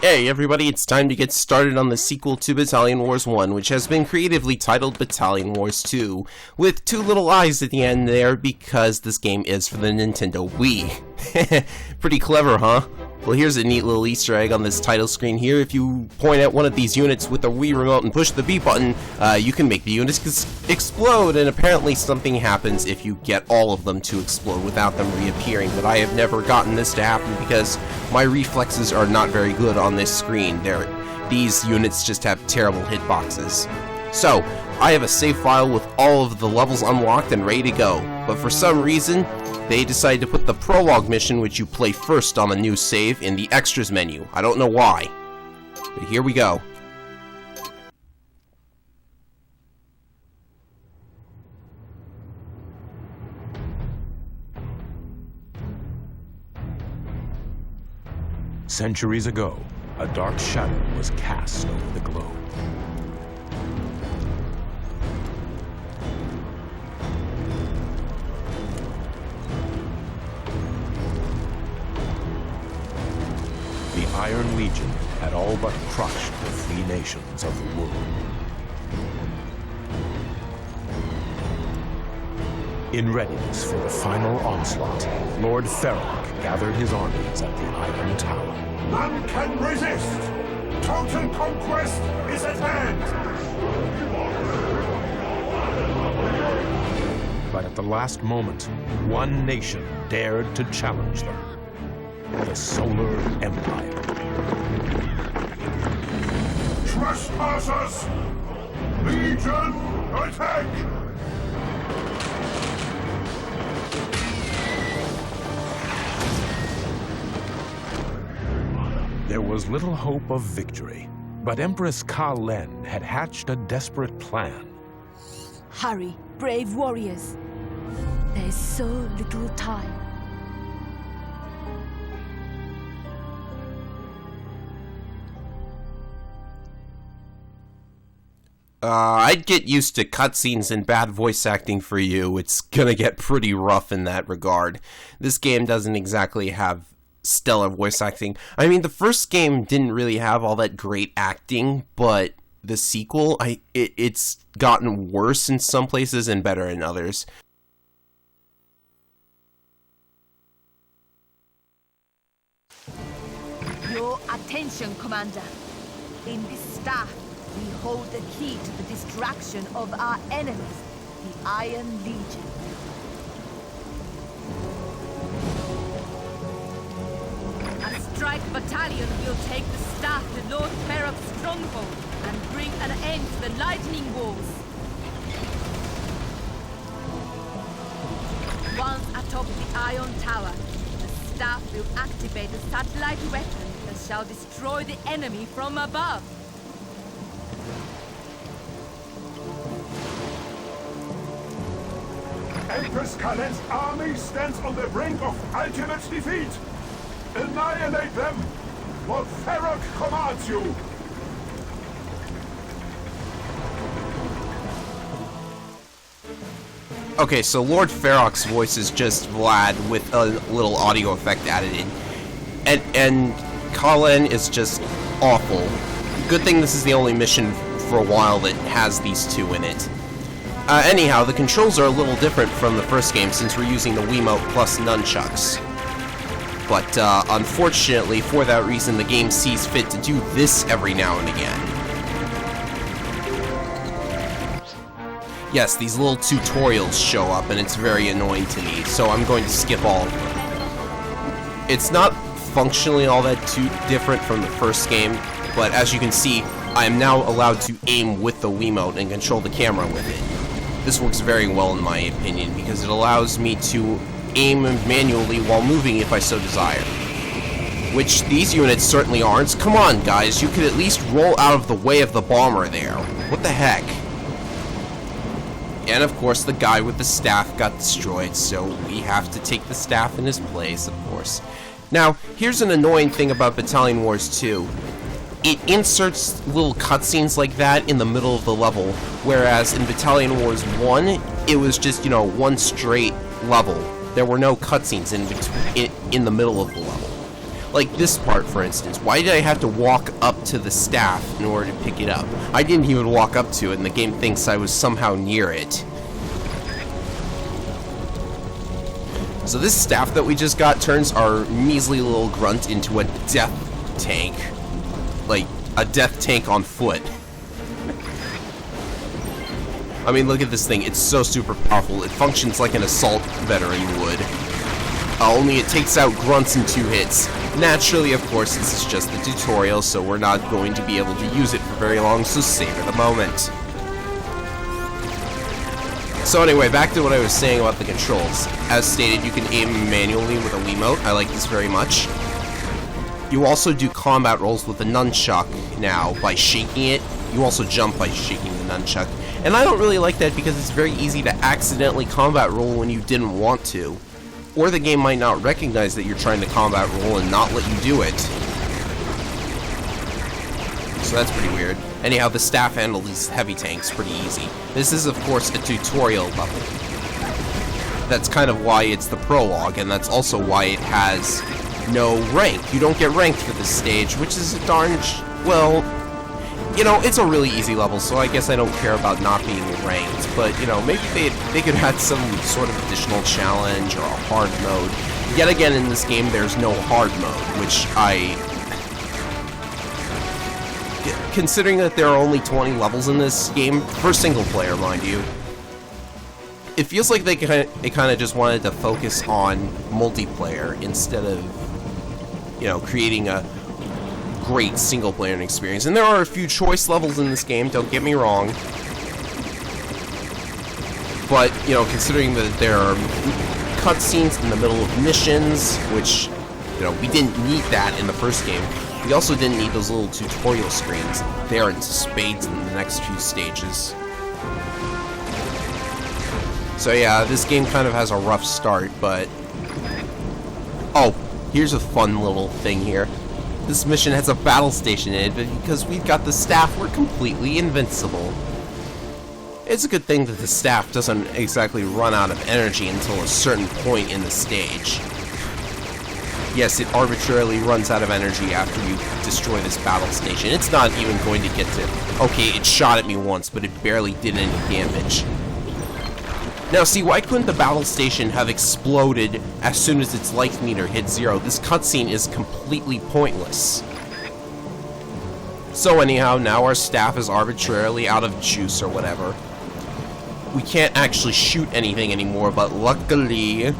Hey everybody, it's time to get started on the sequel to Battalion Wars 1, which has been creatively titled Battalion Wars 2, with two little eyes at the end there because this game is for the Nintendo Wii. Pretty clever, huh? Well, here's a neat little Easter egg on this title screen here. If you point at one of these units with the Wii remote and push the B button, you can make the units explode, and apparently something happens if you get all of them to explode without them reappearing, but I have never gotten this to happen because my reflexes are not very good on this screen. These units just have terrible hitboxes. So, I have a save file with all of the levels unlocked and ready to go, but for some reason, they decided to put the Prologue mission, which you play first on the new save, in the Extras menu. I don't know why, but here we go. Centuries ago, a dark shadow was cast over the globe. The Iron Legion had all but crushed the free nations of the world. In readiness for the final onslaught, Lord Prologue gathered his armies at the Iron Tower. None can resist! Total conquest is at hand! But at the last moment, one nation dared to challenge them. The Solar Empire. Trespassers! Legion, attack! There was little hope of victory, but Empress Ka-Len had hatched a desperate plan. Hurry, brave warriors. There is so little time. I'd get used to cutscenes and bad voice acting for you. It's gonna get pretty rough in that regard. This game doesn't exactly have stellar voice acting. I mean, the first game didn't really have all that great acting, but the sequel, it's gotten worse in some places and better in others. Your attention, Commander. In this staff, we hold the key to the destruction of our enemies, the Iron Legion. A strike battalion will take the staff to Lord Prologue's stronghold and bring an end to the lightning wars. Once atop the Iron Tower, the staff will activate a satellite weapon that shall destroy the enemy from above. Empress Ka-Len's army stands on the brink of ultimate defeat! Annihilate them! Lord Prologue commands you! Okay, so Lord Prologue's voice is just Vlad with a little audio effect added in. And Ka-Len is just awful. Good thing this is the only mission for a while that has these two in it. Anyhow, the controls are a little different from the first game since we're using the Wiimote plus nunchucks. But unfortunately, for that reason, the game sees fit to do this every now and again. Yes, these little tutorials show up, and it's very annoying to me, so I'm going to skip all of them. It's not functionally all that too different from the first game, but as you can see, I am now allowed to aim with the Wiimote and control the camera with it. This works very well in my opinion, because it allows me to aim manually while moving if I so desire. Which these units certainly aren't. Come on, guys, you could at least roll out of the way of the bomber there. What the heck? And of course, the guy with the staff got destroyed, so we have to take the staff in his place, of course. Now, here's an annoying thing about Battalion Wars 2. It inserts little cutscenes like that in the middle of the level, whereas in Battalion Wars 1, it was just, one straight level. There were no cutscenes in the middle of the level. Like this part, for instance. Why did I have to walk up to the staff in order to pick it up? I didn't even walk up to it, and the game thinks I was somehow near it. So this staff that we just got turns our measly little grunt into a death tank. Like, a death tank on foot. I mean, look at this thing. It's so super powerful. It functions like an assault veteran would. Only it takes out grunts in 2 hits. Naturally, of course, this is just the tutorial, so we're not going to be able to use it for very long, so savor the moment. So anyway, back to what I was saying about the controls. As stated, you can aim manually with a Wiimote. I like this very much. You also do combat rolls with the nunchuck now by shaking it. You also jump by shaking the nunchuck. And I don't really like that because it's very easy to accidentally combat roll when you didn't want to. Or the game might not recognize that you're trying to combat roll and not let you do it. So that's pretty weird. Anyhow, the staff handle these heavy tanks pretty easy. This is, of course, a tutorial level. That's kind of why it's the prologue, and that's also why it has no rank. You don't get ranked for this stage, which is a darn... well, you know, it's a really easy level, so I guess I don't care about not being ranked. But, you know, maybe they could have some sort of additional challenge or a hard mode. Yet again, in this game, there's no hard mode, which considering that there are only 20 levels in this game, for single player, mind you, it feels like they kind of just wanted to focus on multiplayer instead of, you know, creating a great single player experience. And there are a few choice levels in this game, don't get me wrong. But, you know, considering that there are cutscenes in the middle of missions, which, you know, we didn't need that in the first game. We also didn't need those little tutorial screens. They are into spades in the next few stages. So yeah, this game kind of has a rough start, but... oh, here's a fun little thing here. This mission has a battle station in it, but because we've got the staff, we're completely invincible. It's a good thing that the staff doesn't exactly run out of energy until a certain point in the stage. Yes, it arbitrarily runs out of energy after you destroy this battle station. It's not even going to get to... okay, it shot at me once, but it barely did any damage. Now, see, why couldn't the battle station have exploded as soon as its life meter hit 0? This cutscene is completely pointless. So anyhow, now our staff is arbitrarily out of juice or whatever. We can't actually shoot anything anymore, but luckily...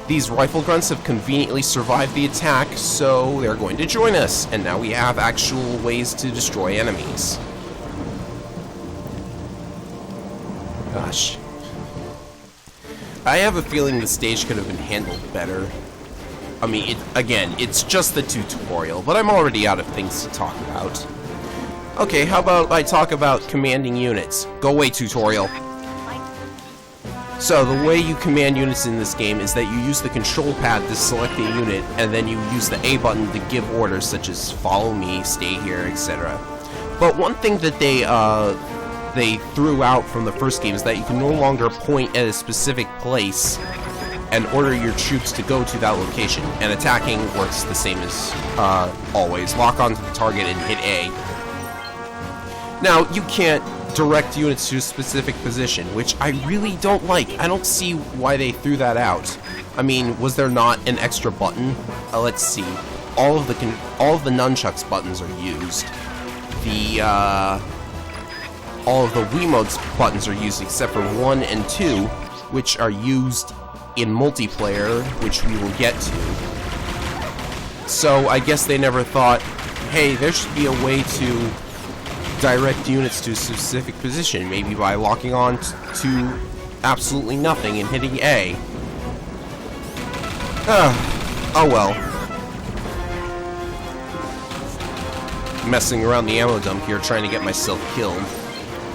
These rifle grunts have conveniently survived the attack, so they're going to join us, and now we have actual ways to destroy enemies. Gosh. I have a feeling the stage could have been handled better. I mean, again, it's just the tutorial, but I'm already out of things to talk about. Okay, how about I talk about commanding units? Go away, tutorial. So, the way you command units in this game is that you use the control pad to select a unit, and then you use the A button to give orders such as follow me, stay here, etc. But one thing that they threw out from the first game is that you can no longer point at a specific place and order your troops to go to that location, and attacking works the same as always. Lock onto the target and hit A. Now, you can't direct units to a specific position, which I really don't like. I don't see why they threw that out. I mean, was there not an extra button? Let's see. All of the nunchucks buttons are used. All of the Wiimote's buttons are used except for 1 and 2, which are used in multiplayer, which we will get to. So I guess they never thought, hey, there should be a way to direct units to a specific position, maybe by locking on to absolutely nothing and hitting A. Oh well. Messing around the ammo dump here, trying to get myself killed.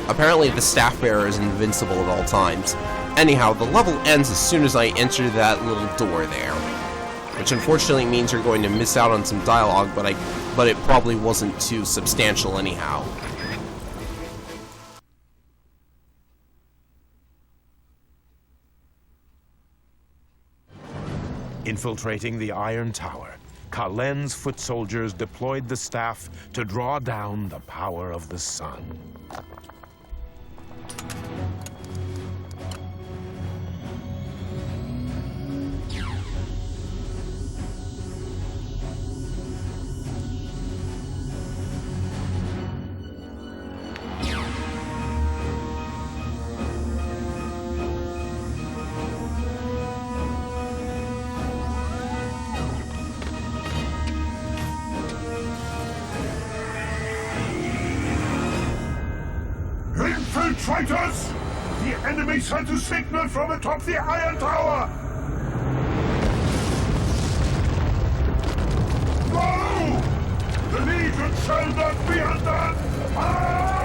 Apparently the staff bearer is invincible at all times. Anyhow, the level ends as soon as I enter that little door there. Which unfortunately means you're going to miss out on some dialogue, but it probably wasn't too substantial anyhow. Infiltrating the Iron Tower, Kalen's foot soldiers deployed the staff to draw down the power of the sun. Infiltrators! The enemy sent a signal from atop the Iron Tower! No! The Legion shall not be undone! Ah!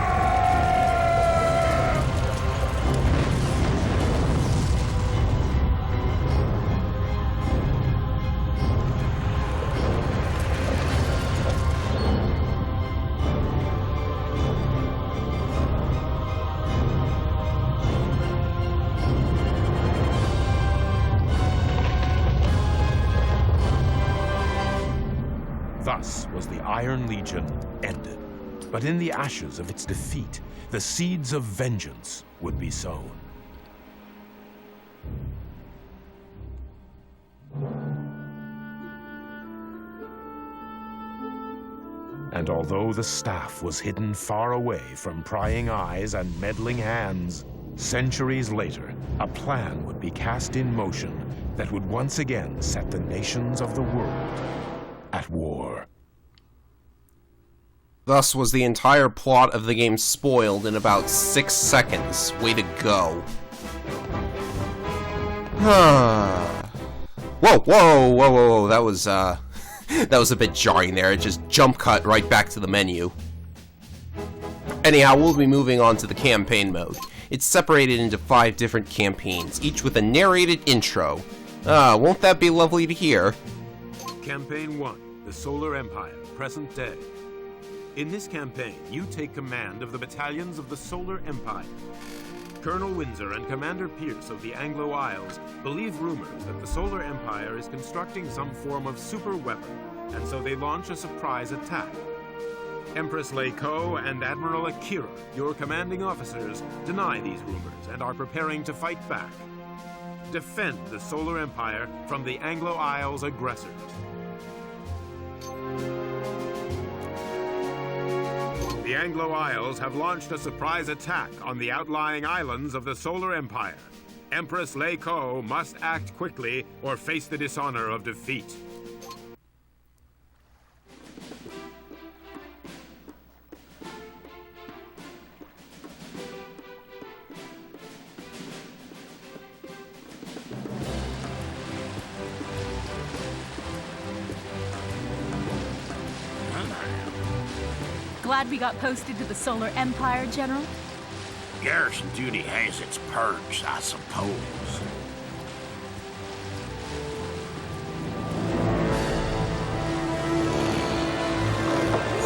Thus was the Iron Legion ended. But in the ashes of its defeat, the seeds of vengeance would be sown. And although the staff was hidden far away from prying eyes and meddling hands, centuries later, a plan would be cast in motion that would once again set the nations of the world at war. Thus was the entire plot of the game spoiled in about 6 seconds. Way to go. Whoa, that was, that was a bit jarring there. It just jump cut right back to the menu. Anyhow, we'll be moving on to the campaign mode. It's separated into 5 different campaigns, each with a narrated intro. Won't that be lovely to hear? Campaign 1, the Solar Empire, present day. In this campaign, you take command of the battalions of the Solar Empire. Colonel Windsor and Commander Pierce of the Anglo Isles believe rumors that the Solar Empire is constructing some form of super weapon, and so they launch a surprise attack. Empress Leiko and Admiral Akira, your commanding officers, deny these rumors and are preparing to fight back. Defend the Solar Empire from the Anglo Isles aggressors. The Anglo Isles have launched a surprise attack on the outlying islands of the Solar Empire. Empress Leiko must act quickly or face the dishonor of defeat. Glad we got posted to the Solar Empire, General? Garrison duty has its perks, I suppose.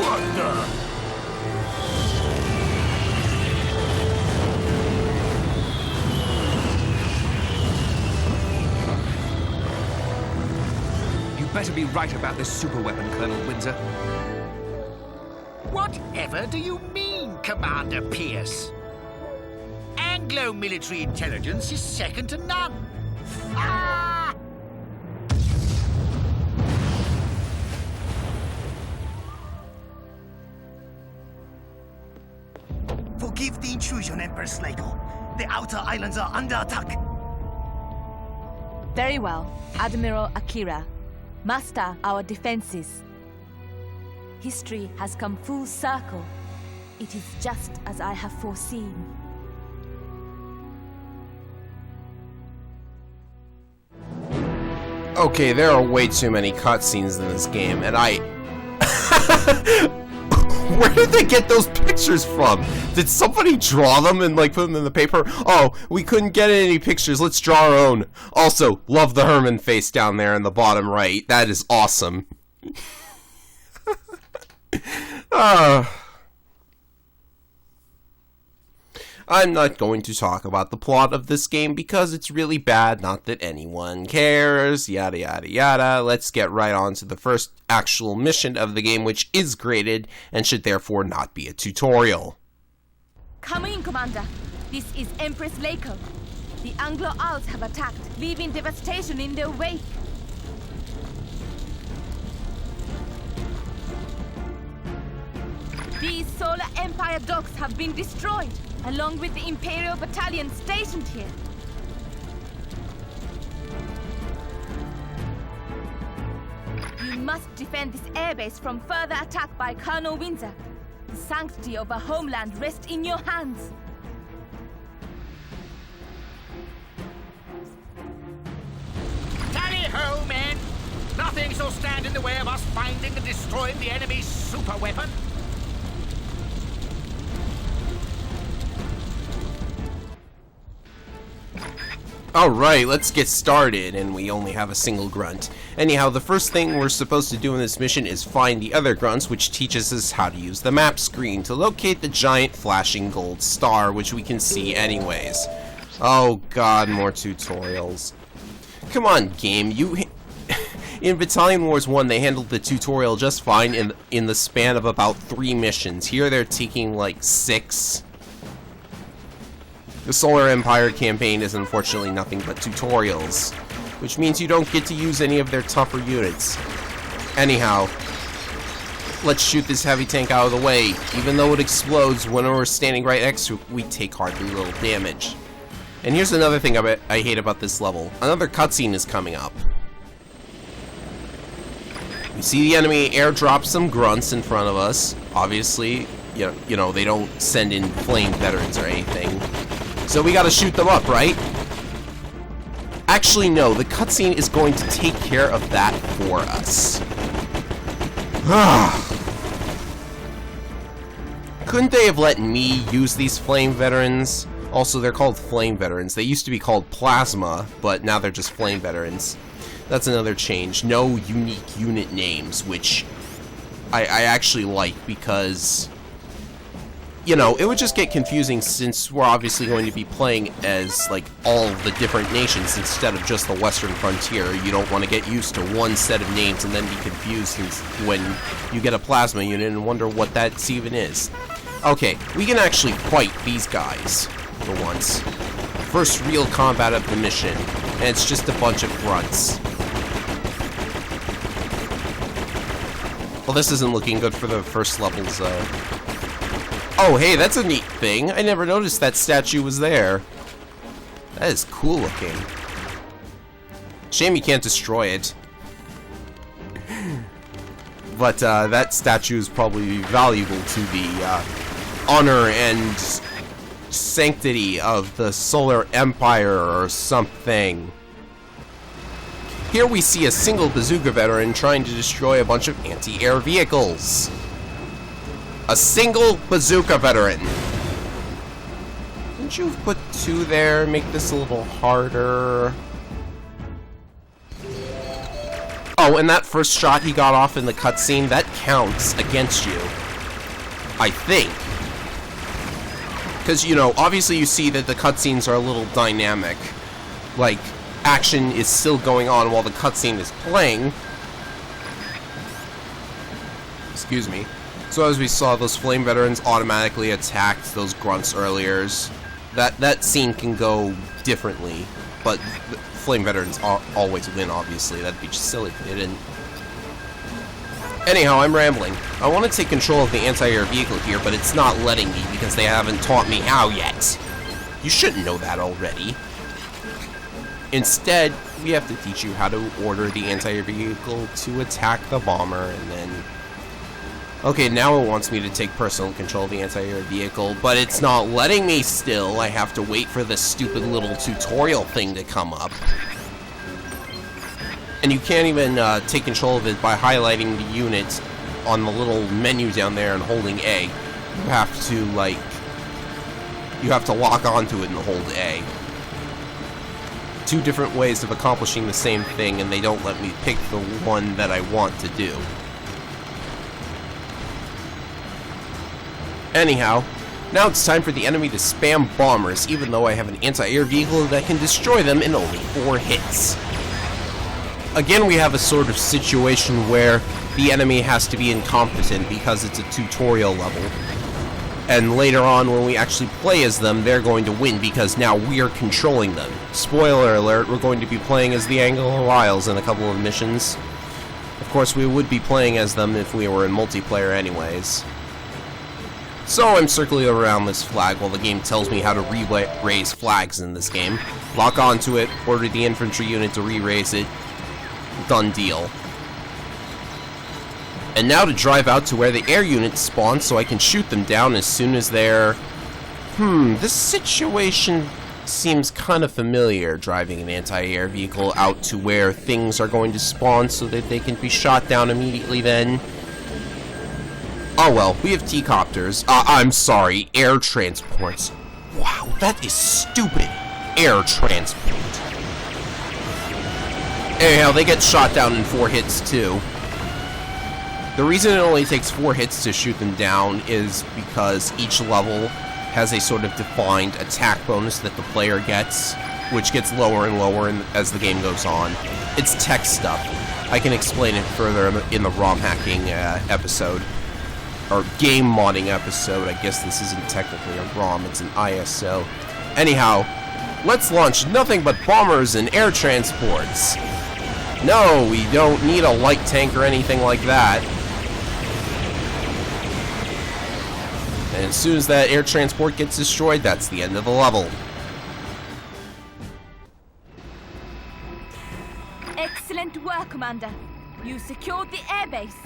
What the? You better be right about this superweapon, Colonel Windsor. Whatever do you mean, Commander Pierce? Anglo military intelligence is second to none. Ah! Forgive the intrusion, Empress Leiko. The outer islands are under attack. Very well, Admiral Akira. Master our defenses. History has come full circle. It is just as I have foreseen. Okay, there are way too many cutscenes in this game, and I... Where did they get those pictures from? Did somebody draw them and, like, put them in the paper? Oh, we couldn't get any pictures, let's draw our own. Also, love the Herman face down there in the bottom right. That is awesome. I'm not going to talk about the plot of this game because it's really bad, not that anyone cares, yada yada yada. Let's get right on to the first actual mission of the game, which is graded and should therefore not be a tutorial. Come in, Commander. This is Empress Leiko. The Anglo-Als have attacked, leaving devastation in their wake. These Solar Empire docks have been destroyed, along with the Imperial Battalion stationed here. You must defend this airbase from further attack by Colonel Windsor. The sanctity of our homeland rests in your hands. Tally-ho, men! Nothing shall stand in the way of us finding and destroying the enemy's superweapon. Alright, let's get started, and we only have a single grunt. Anyhow, the first thing we're supposed to do in this mission is find the other grunts, which teaches us how to use the map screen to locate the giant flashing gold star, which we can see anyways. Oh god, more tutorials. Come on, game, in Battalion Wars 1, they handled the tutorial just fine in the span of about 3 missions. Here they're taking like 6. The Solar Empire campaign is unfortunately nothing but tutorials, which means you don't get to use any of their tougher units. Anyhow, let's shoot this heavy tank out of the way. Even though it explodes when we're standing right next to it, we take hardly little damage. And here's another thing I hate about this level. Another cutscene is coming up. We see the enemy airdrop some grunts in front of us. Obviously, you know, they don't send in flame veterans or anything. So we gotta shoot them up, right? Actually, no. The cutscene is going to take care of that for us. Couldn't they have let me use these flame veterans? Also, they're called flame veterans. They used to be called plasma, but now they're just flame veterans. That's another change. No unique unit names, which I actually like because, you know, it would just get confusing since we're obviously going to be playing as, like, all the different nations instead of just the Western frontier. You don't want to get used to one set of names and then be confused when you get a plasma unit and wonder what that even is. Okay, we can actually fight these guys for once. First real combat of the mission, and it's just a bunch of grunts. Well, this isn't looking good for the first levels, Oh, hey, that's a neat thing. I never noticed that statue was there. That is cool looking. Shame you can't destroy it. But, that statue is probably valuable to the, honor and sanctity of the Solar Empire or something. Here we see a single bazooka veteran trying to destroy a bunch of anti-air vehicles. A single bazooka veteran. Couldn't you put 2 there? Make this a little harder. Oh, and that first shot he got off in the cutscene, that counts against you. I think. Because, you know, obviously you see that the cutscenes are a little dynamic. Like, action is still going on while the cutscene is playing. Excuse me. So as we saw, those flame veterans automatically attacked those grunts earlier. That scene can go differently, but flame veterans always win, obviously. That'd be just silly if they didn't. Anyhow, I'm rambling. I want to take control of the anti-air vehicle here, but it's not letting me because they haven't taught me how yet. You shouldn't know that already. Instead, we have to teach you how to order the anti-air vehicle to attack the bomber, and then... Okay, now it wants me to take personal control of the anti-air vehicle, but it's not letting me still. I have to wait for this stupid little tutorial thing to come up. And you can't even take control of it by highlighting the unit on the little menu down there and holding A. You have to, like... You have to lock onto it and hold A. 2 different ways of accomplishing the same thing, and they don't let me pick the one that I want to do. Anyhow, Now it's time for the enemy to spam bombers, even though I have an anti-air vehicle that can destroy them in only 4 hits. Again, we have a sort of situation where the enemy has to be incompetent because it's a tutorial level. And later on, when we actually play as them, they're going to win because now we are controlling them. Spoiler alert, we're going to be playing as the Anglo-Isles in a couple of missions. Of course, we would be playing as them if we were in multiplayer anyways. So I'm circling around this flag while the game tells me how to re-raise flags in this game. Lock onto it, order the infantry unit to re-raise it. Done deal. And now to drive out to where the air units spawn so I can shoot them down as soon as they're... this situation seems kind of familiar, driving an anti-air vehicle out to where things are going to spawn so that they can be shot down immediately then. Oh well, we have T-copters. I'm sorry, air transports. Wow, that is stupid. Air transport. Anyhow, they get shot down in 4 hits too. The reason it only takes 4 hits to shoot them down is because each level has a sort of defined attack bonus that the player gets, which gets lower and lower as the game goes on. It's tech stuff. I can explain it further in the ROM hacking episode. Or game modding episode. I guess this isn't technically a ROM, it's an ISO. Anyhow, let's launch nothing but bombers and air transports. No, we don't need a light tank or anything like that. And as soon as that air transport gets destroyed, that's the end of the level. Excellent work, Commander. You secured the airbase.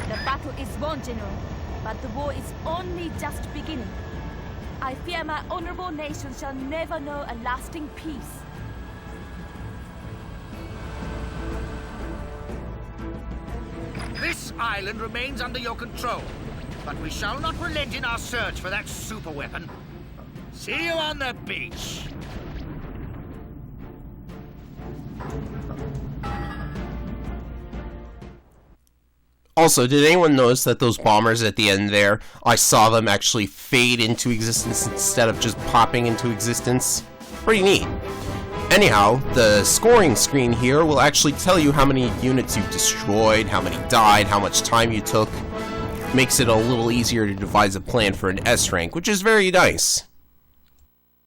The battle is won, General, but the war is only just beginning. I fear my honorable nation shall never know a lasting peace. This island remains under your control, but we shall not relent in our search for that superweapon. See you on the beach. Also, did anyone notice that those bombers at the end there, I saw them actually fade into existence instead of just popping into existence? Pretty neat. Anyhow, the scoring screen here will actually tell you how many units you've destroyed, how many died, how much time you took. Makes it a little easier to devise a plan for an S rank, which is very nice.